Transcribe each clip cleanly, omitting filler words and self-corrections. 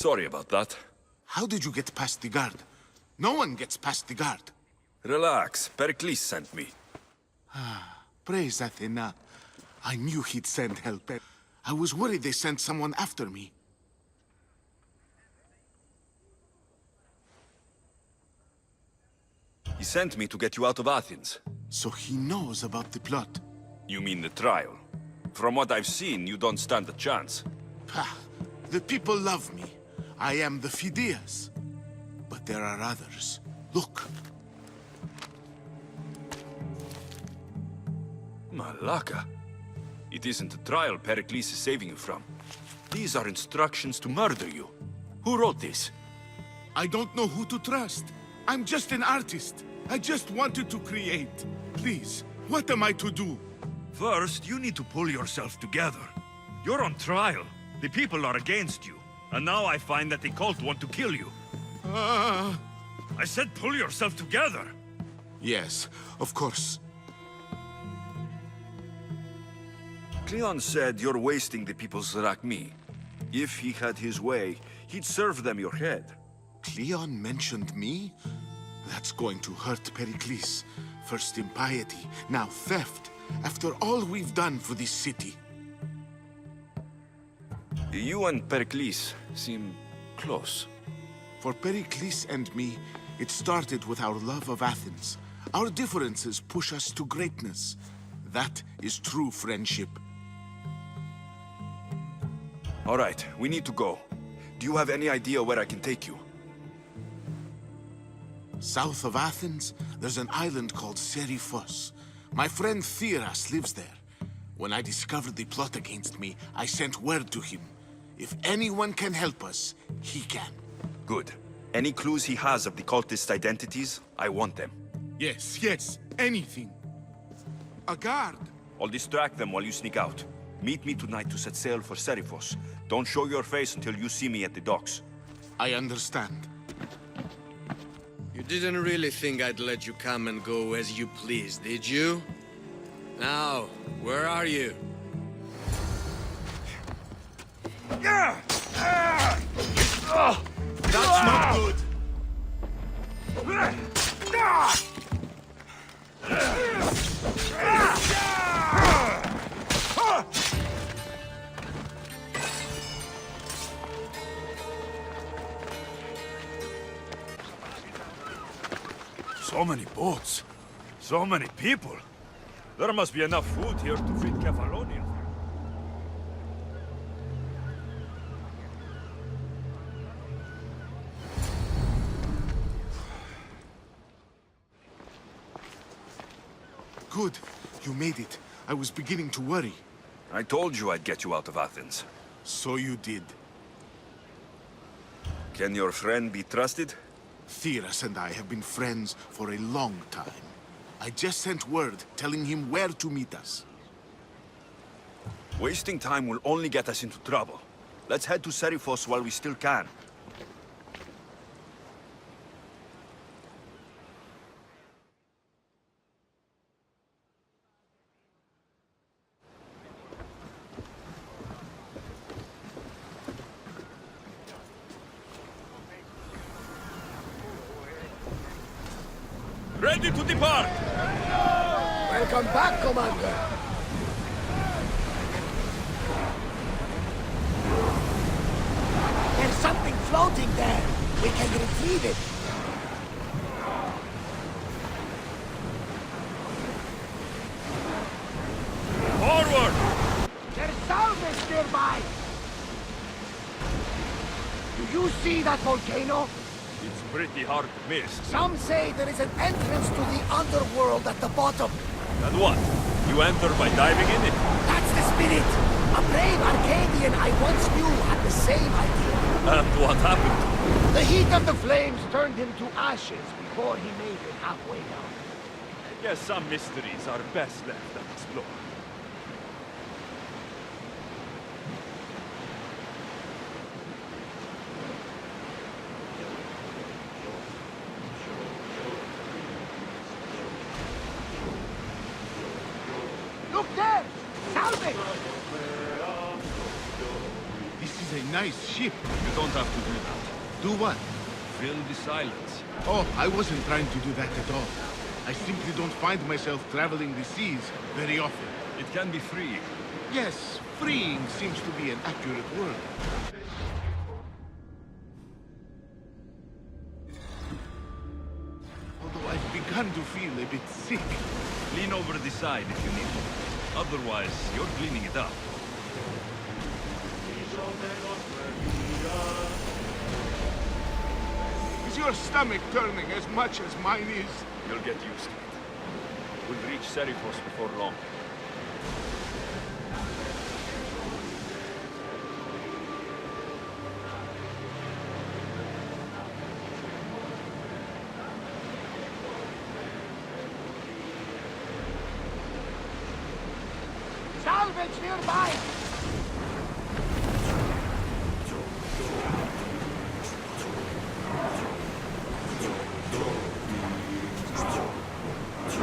Sorry about that. How did you get past the guard? No one gets past the guard. Relax. Perikles sent me. Praise Athena. I knew he'd send help. I was worried they sent someone after me. He sent me to get you out of Athens. So he knows about the plot. You mean the trial? From what I've seen, you don't stand a chance. Ha! The people love me. I am the Phidias. But there are others. Look. Malaka. It isn't a trial Perikles is saving you from. These are instructions to murder you. Who wrote this? I don't know who to trust. I'm just an artist. I just wanted to create. Please, what am I to do? First, you need to pull yourself together. You're on trial. The people are against you. And now I find that the cult want to kill you. I said pull yourself together. Yes, of course. Cleon said you're wasting the people's Zrakmi. If he had his way, he'd serve them your head. Cleon mentioned me? That's going to hurt Perikles. First impiety, now theft. After all we've done for this city. You and Perikles seem close. For Perikles and me, it started with our love of Athens. Our differences push us to greatness. That is true friendship. All right, we need to go. Do you have any idea where I can take you? South of Athens, there's an island called Seriphos. My friend Theras lives there. When I discovered the plot against me, I sent word to him. If anyone can help us, he can. Good. Any clues he has of the cultists' identities, I want them. Yes, anything. A guard. I'll distract them while you sneak out. Meet me tonight to set sail for Seriphos. Don't show your face until you see me at the docks. I understand. You didn't really think I'd let you come and go as you please, did you? Now, where are you? That's not good! So many boats. So many people. There must be enough food here to feed Kefalonia. Good. You made it. I was beginning to worry. I told you I'd get you out of Athens. So you did. Can your friend be trusted? Theras and I have been friends for a long time. I just sent word telling him where to meet us. Wasting time will only get us into trouble. Let's head to Seriphos while we still can. Ready to depart! Welcome back, Commander! There's something floating there! We can retrieve it! Forward! There's salvage nearby! Do you see that volcano? It's pretty hard to miss. Some say there is an entrance to the underworld at the bottom. And what? You enter by diving in it? That's the spirit! A brave Arcadian I once knew had the same idea. And what happened? The heat of the flames turned him to ashes before he made it halfway down. I guess some mysteries are best left unexplored. Look there! Salvage! This is is a nice ship. You don't have to do that. Do what? Fill the silence. Oh, I wasn't trying to do that at all. I simply don't find myself traveling the seas very often. It can be freeing. Yes, freeing seems to be an accurate word. Although I've begun to feel a bit sick. Lean over the side if you need to. Otherwise, you're cleaning it up. Is your stomach turning as much as mine is? You'll get used to it. We'll reach Serifos before long. Salvage nearby!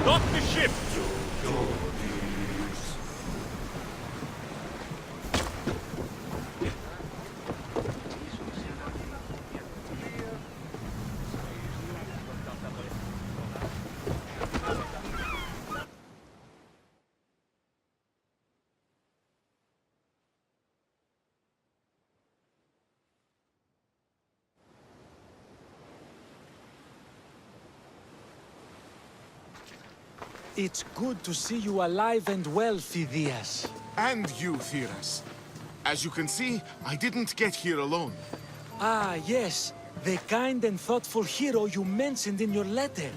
Dock the ship! It's good to see you alive and well, Phidias. And you, Theras. As you can see, I didn't get here alone. Ah, yes. The kind and thoughtful hero you mentioned in your letter.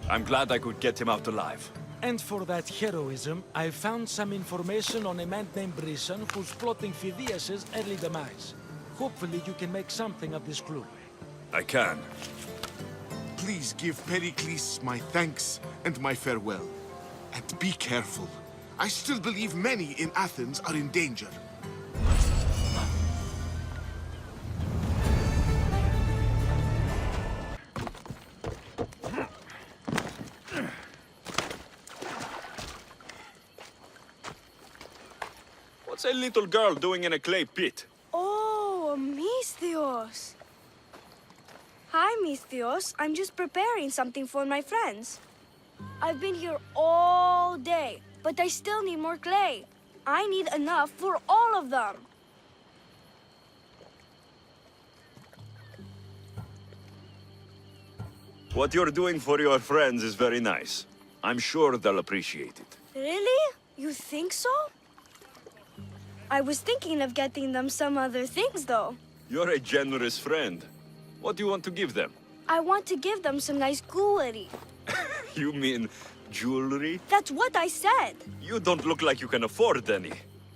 I'm glad I could get him out alive. And for that heroism, I found some information on a man named Brisson who's plotting Phidias' early demise. Hopefully you can make something of this clue. I can. Please give Perikles my thanks and my farewell. And be careful. I still believe many in Athens are in danger. What's a little girl doing in a clay pit? Oh, Misthios. Hi, Misthios. I'm just preparing something for my friends. I've been here all day, but I still need more clay. I need enough for all of them. What you're doing for your friends is very nice. I'm sure they'll appreciate it. Really? You think so? I was thinking of getting them some other things, though. You're a generous friend. What do you want to give them? I want to give them some nice jewelry. You mean jewelry? That's what I said. You don't look like you can afford any.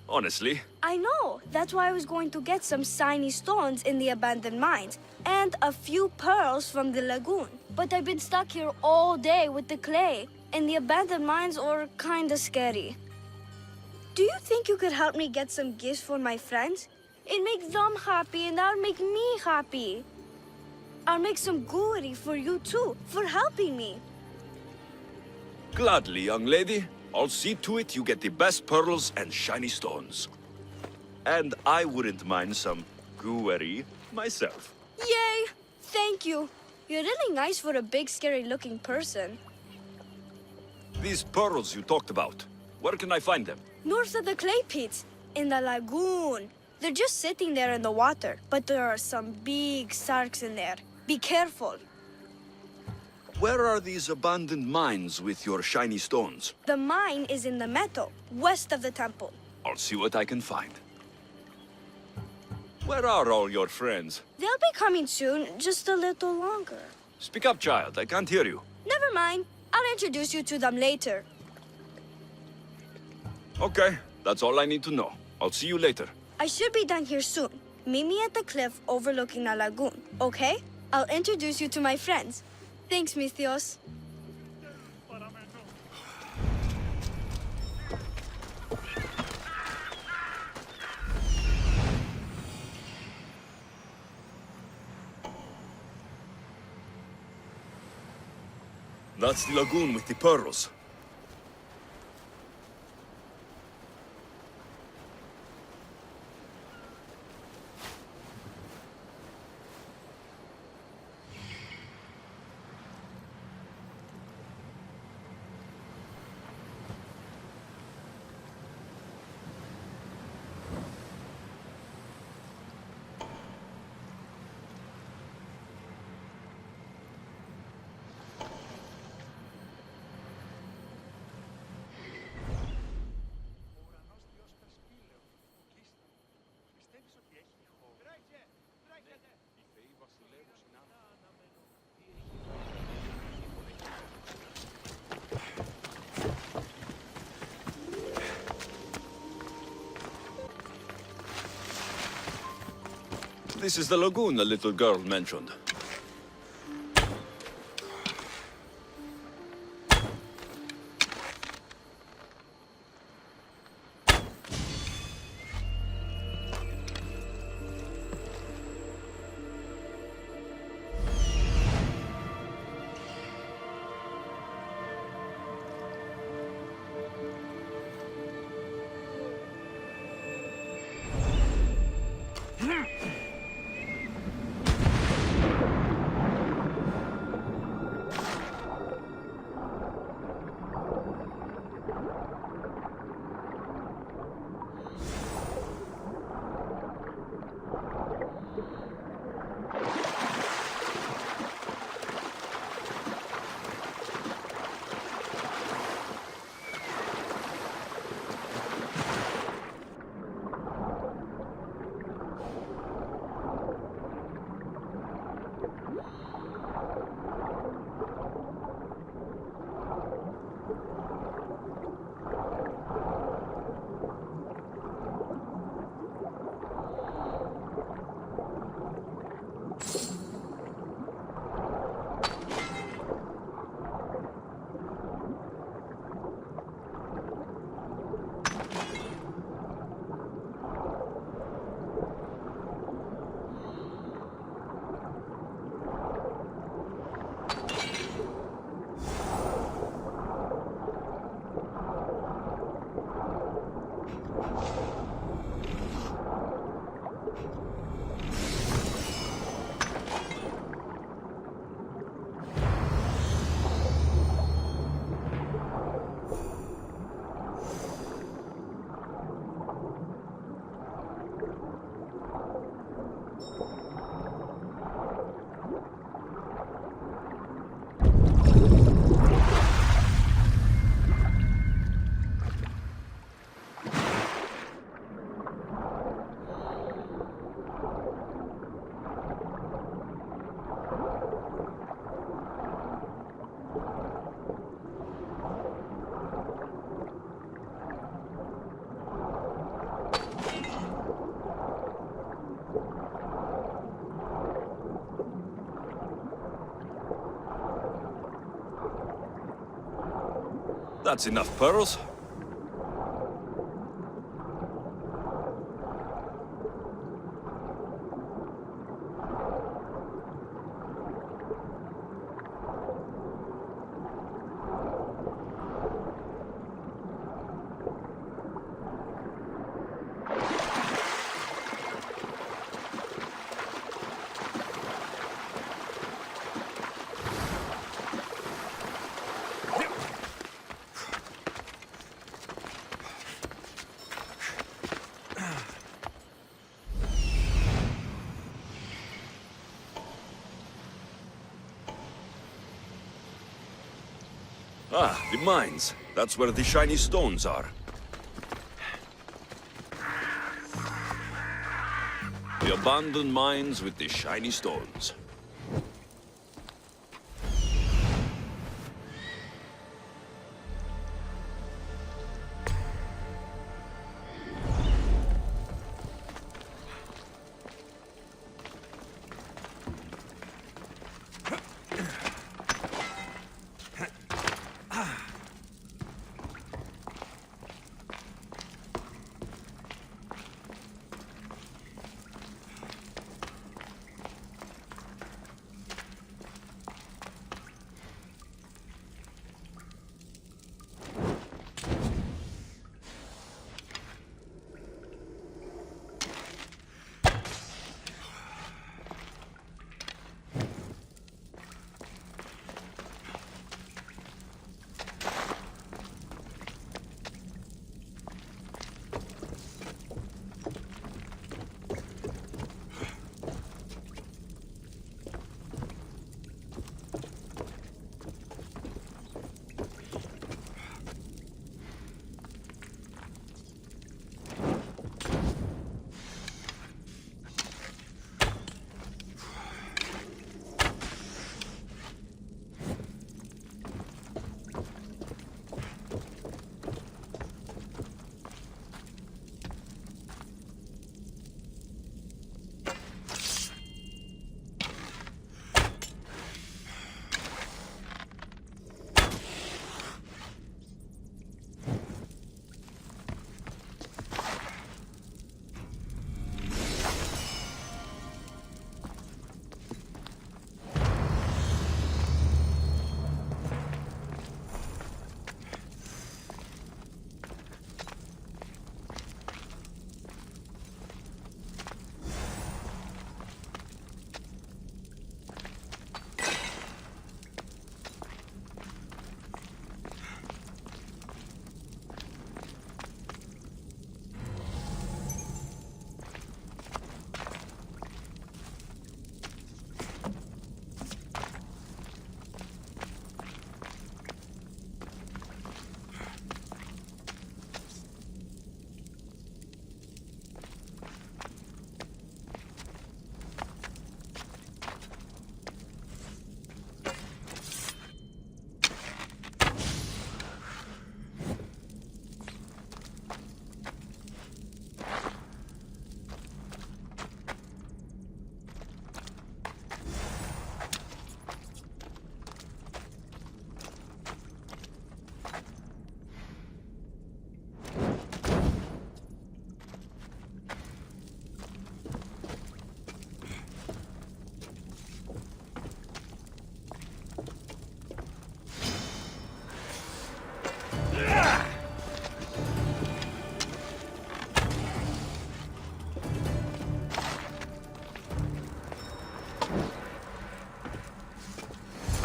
Honestly. I know. That's why I was going to get some shiny stones in the abandoned mines and a few pearls from the lagoon. But I've been stuck here all day with the clay, and the abandoned mines are kinda scary. Do you think you could help me get some gifts for my friends? It makes them happy, and that'll make me happy. I'll make some jewelry for you too, for helping me. Gladly, young lady. I'll see to it you get the best pearls and shiny stones. And I wouldn't mind some jewelry myself. Yay! Thank you. You're really nice for a big, scary-looking person. These pearls you talked about, where can I find them? North of the clay pits, in the lagoon. They're just sitting there in the water, but there are some big sharks in there. Be careful. Where are these abandoned mines with your shiny stones? The mine is in the meadow, west of the temple. I'll see what I can find. Where are all your friends? They'll be coming soon, just a little longer. Speak up, child. I can't hear you. Never mind. I'll introduce you to them later. Okay, that's all I need to know. I'll see you later. I should be done here soon. Meet me at the cliff overlooking the lagoon, okay? I'll introduce you to my friends. Thanks, Misthios. That's the lagoon with the pearls. This is the lagoon the little girl mentioned. That's enough pearls. Ah, the mines. That's where the shiny stones are. The abandoned mines with the shiny stones.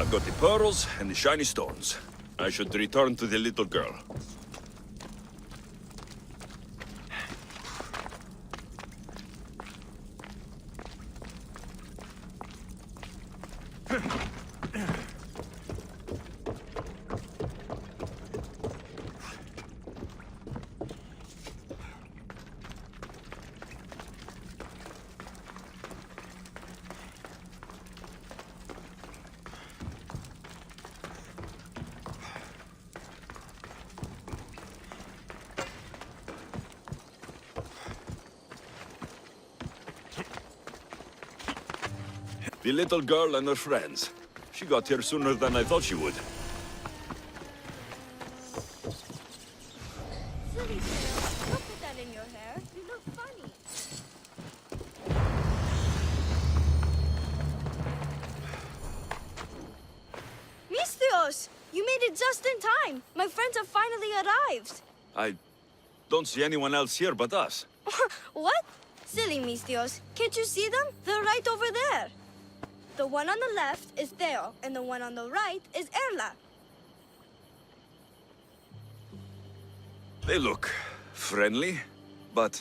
I've got the pearls and the shiny stones. I should return to the little girl. The little girl and her friends. She got here sooner than I thought she would. Silly girl, don't put that in your hair. You look funny. Misthios! You made it just in time. My friends have finally arrived. I don't see anyone else here but us. What? Silly Misthios. Can't you see them? They're right over there. The one on the left is Theo, and the one on the right is Erla. They look friendly, but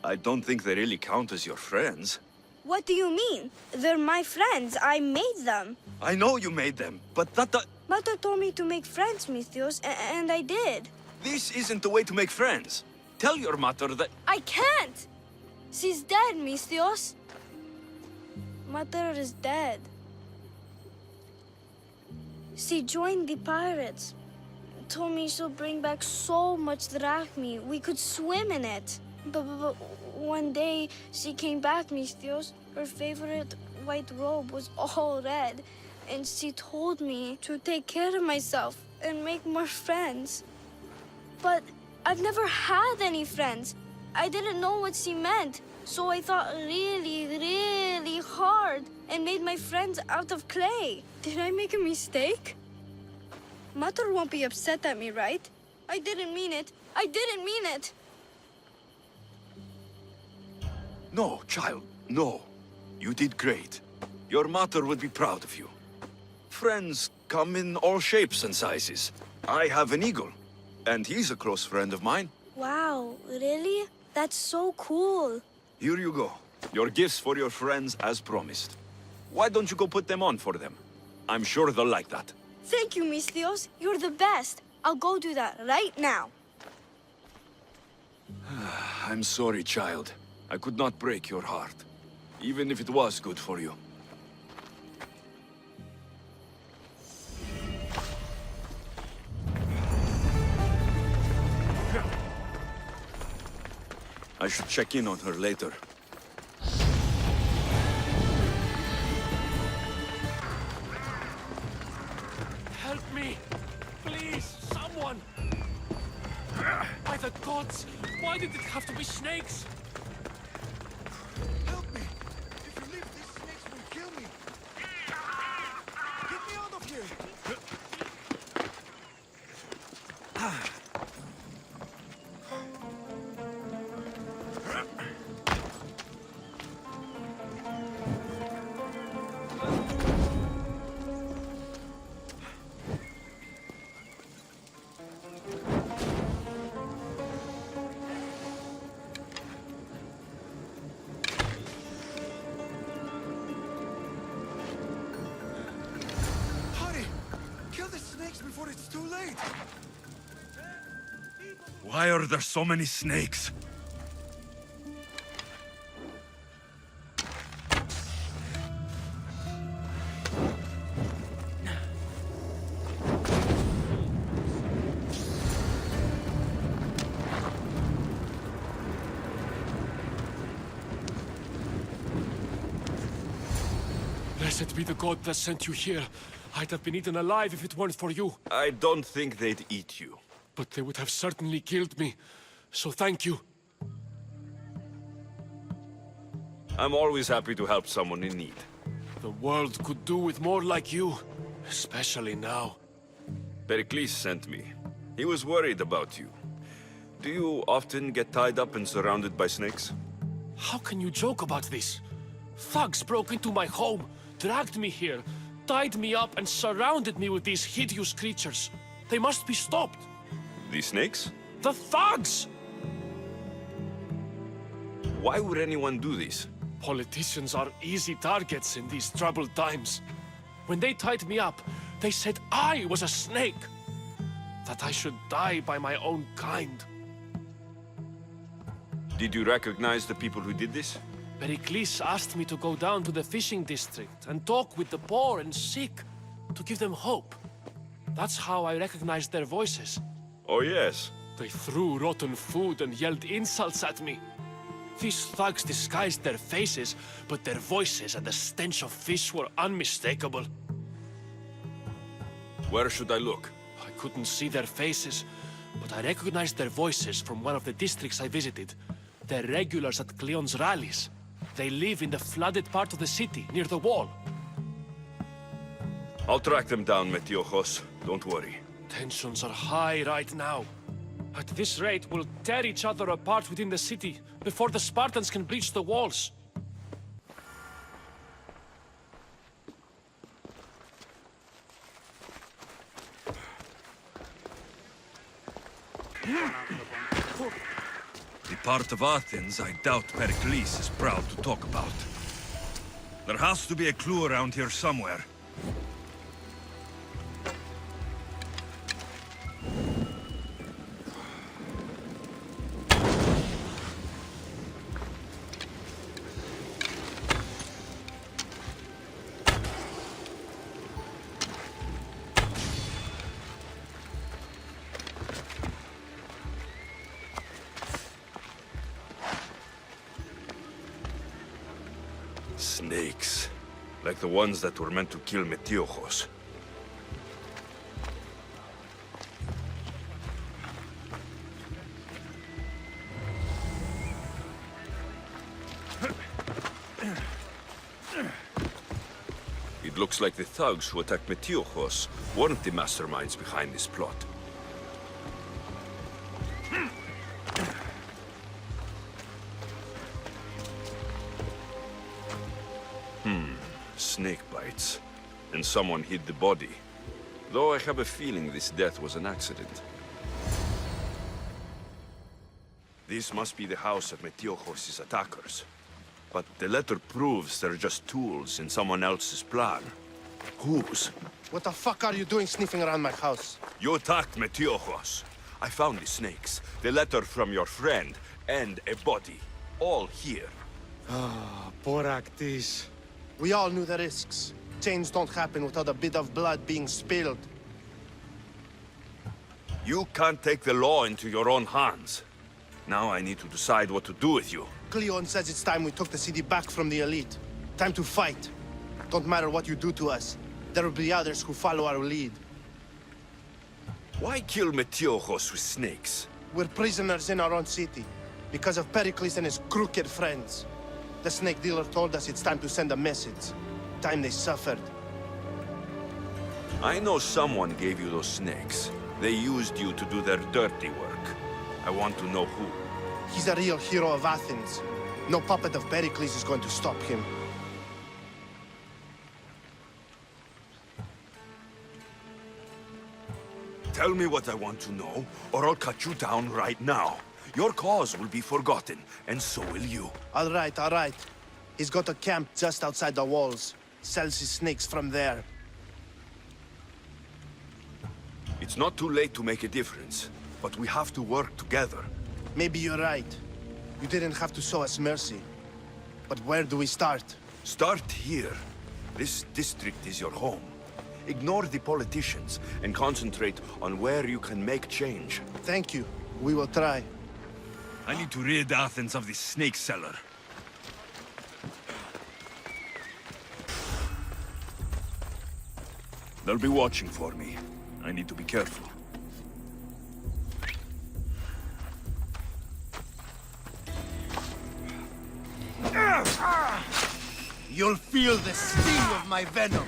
I don't think they really count as your friends. What do you mean? They're my friends. I made them. I know you made them, but that... Mother told me to make friends, Misthios, and I did. This isn't the way to make friends. Tell your mother that... I can't! She's dead, Misthios. Mother is dead. She joined the pirates. Told me she'll bring back so much drachmi, we could swim in it. But one day, she came back, Misthios. Her favorite white robe was all red. And she told me to take care of myself and make more friends. But I've never had any friends. I didn't know what she meant. So I thought really, really hard and made my friends out of clay. Did I make a mistake? Mother won't be upset at me, right? I didn't mean it. I didn't mean it. No, child, no. You did great. Your mother would be proud of you. Friends come in all shapes and sizes. I have an eagle, and he's a close friend of mine. Wow, really? That's so cool. Here you go. Your gifts for your friends as promised. Why don't you go put them on for them? I'm sure they'll like that. Thank you, Misthios. You're the best. I'll go do that right now. I'm sorry, child. I could not break your heart, even if it was good for you. I should check in on her later. Help me! Please, someone! By the gods! Why did it have to be snakes? Help me! If you leave, these snakes will kill me! Get me out of here! Hurry! Kill the snakes before it's too late! Why are there so many snakes? Blessed be the god that sent you here. I'd have been eaten alive if it weren't for you. I don't think they'd eat you. But they would have certainly killed me. So thank you. I'm always happy to help someone in need. The world could do with more like you. Especially now. Perikles sent me. He was worried about you. Do you often get tied up and surrounded by snakes? How can you joke about this? Thugs broke into my home, dragged me here, tied me up and surrounded me with these hideous creatures. They must be stopped. These snakes? The thugs! Why would anyone do this? Politicians are easy targets in these troubled times. When they tied me up, they said I was a snake. That I should die by my own kind. Did you recognize the people who did this? Perikles asked me to go down to the fishing district and talk with the poor and sick, to give them hope. That's how I recognized their voices. Oh yes. They threw rotten food and yelled insults at me. These thugs disguised their faces, but their voices and the stench of fish were unmistakable. Where should I look? I couldn't see their faces, but I recognized their voices from one of the districts I visited. They're regulars at Cleon's rallies. They live in the flooded part of the city, near the wall. I'll track them down, Metiojos. Don't worry. Tensions are high right now. At this rate, we'll tear each other apart within the city before the Spartans can breach the walls. The part of Athens I doubt Perikles is proud to talk about. There has to be a clue around here somewhere. Snakes. Like the ones that were meant to kill Metiojos. It looks like the thugs who attacked Metiojos weren't the masterminds behind this plot. Snake bites. And someone hid the body. Though I have a feeling this death was an accident. This must be the house of Metiojos' attackers. But the letter proves they're just tools in someone else's plan. Whose? What the fuck are you doing sniffing around my house? You attacked Metiojos. I found the snakes, the letter from your friend, and a body. All here. Poraktis. We all knew the risks. Change don't happen without a bit of blood being spilled. You can't take the law into your own hands. Now I need to decide what to do with you. Cleon says it's time we took the city back from the elite. Time to fight. Don't matter what you do to us. There will be others who follow our lead. Why kill Metiojos with snakes? We're prisoners in our own city. Because of Perikles and his crooked friends. The snake dealer told us it's time to send a message. Time they suffered. I know someone gave you those snakes. They used you to do their dirty work. I want to know who. He's a real hero of Athens. No puppet of Perikles is going to stop him. Tell me what I want to know, or I'll cut you down right now. Your cause will be forgotten, and so will you. All right. He's got a camp just outside the walls. Sells his snakes from there. It's not too late to make a difference, but we have to work together. Maybe you're right. You didn't have to show us mercy. But where do we start? Start here. This district is your home. Ignore the politicians and concentrate on where you can make change. Thank you. We will try. I need to rid Athens of this snake seller. They'll be watching for me. I need to be careful. You'll feel the sting of my venom.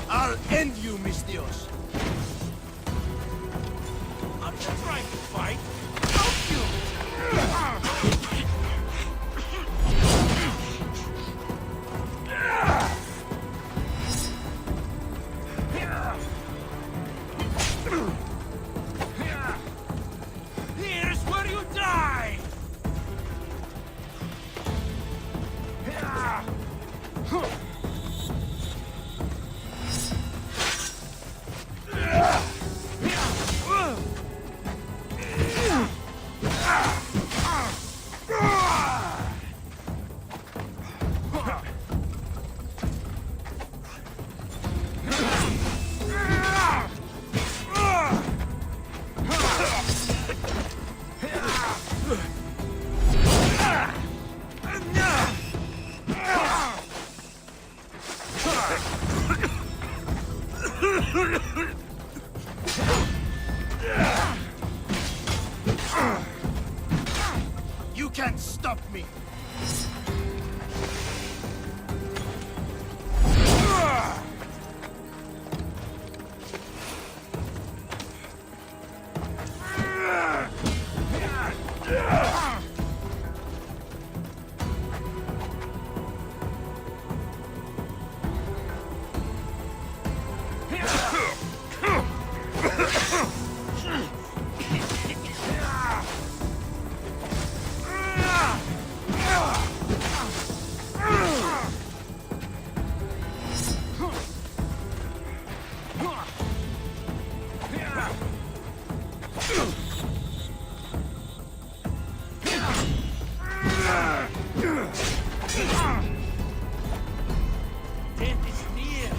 I'll end you, Mistios. I'm just trying to fight. Help you! Here's where you die! You can't stop me! Death is near!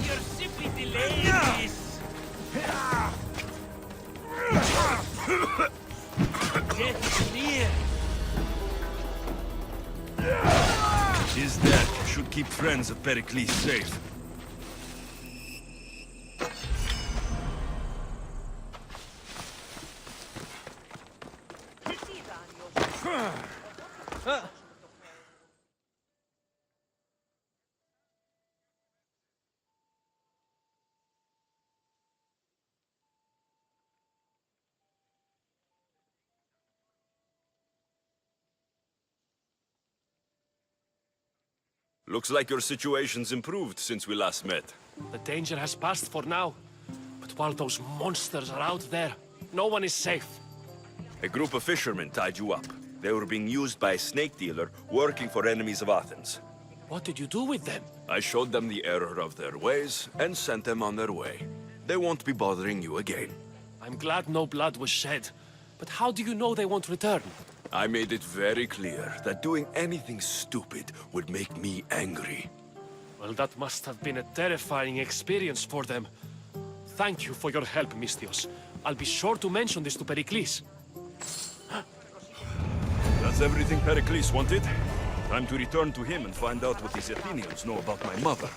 You're simply delaying this! Death is near! His death should keep friends of Perikles safe. Looks like your situation's improved since we last met. The danger has passed for now. But while those monsters are out there, no one is safe. A group of fishermen tied you up. They were being used by a snake dealer working for enemies of Athens. What did you do with them? I showed them the error of their ways and sent them on their way. They won't be bothering you again. I'm glad no blood was shed. But how do you know they won't return? I made it very clear that doing anything stupid would make me angry. Well, that must have been a terrifying experience for them. Thank you for your help, Mistios. I'll be sure to mention this to Perikles. That's everything Perikles wanted. Time to return to him and find out what these Athenians know about my mother.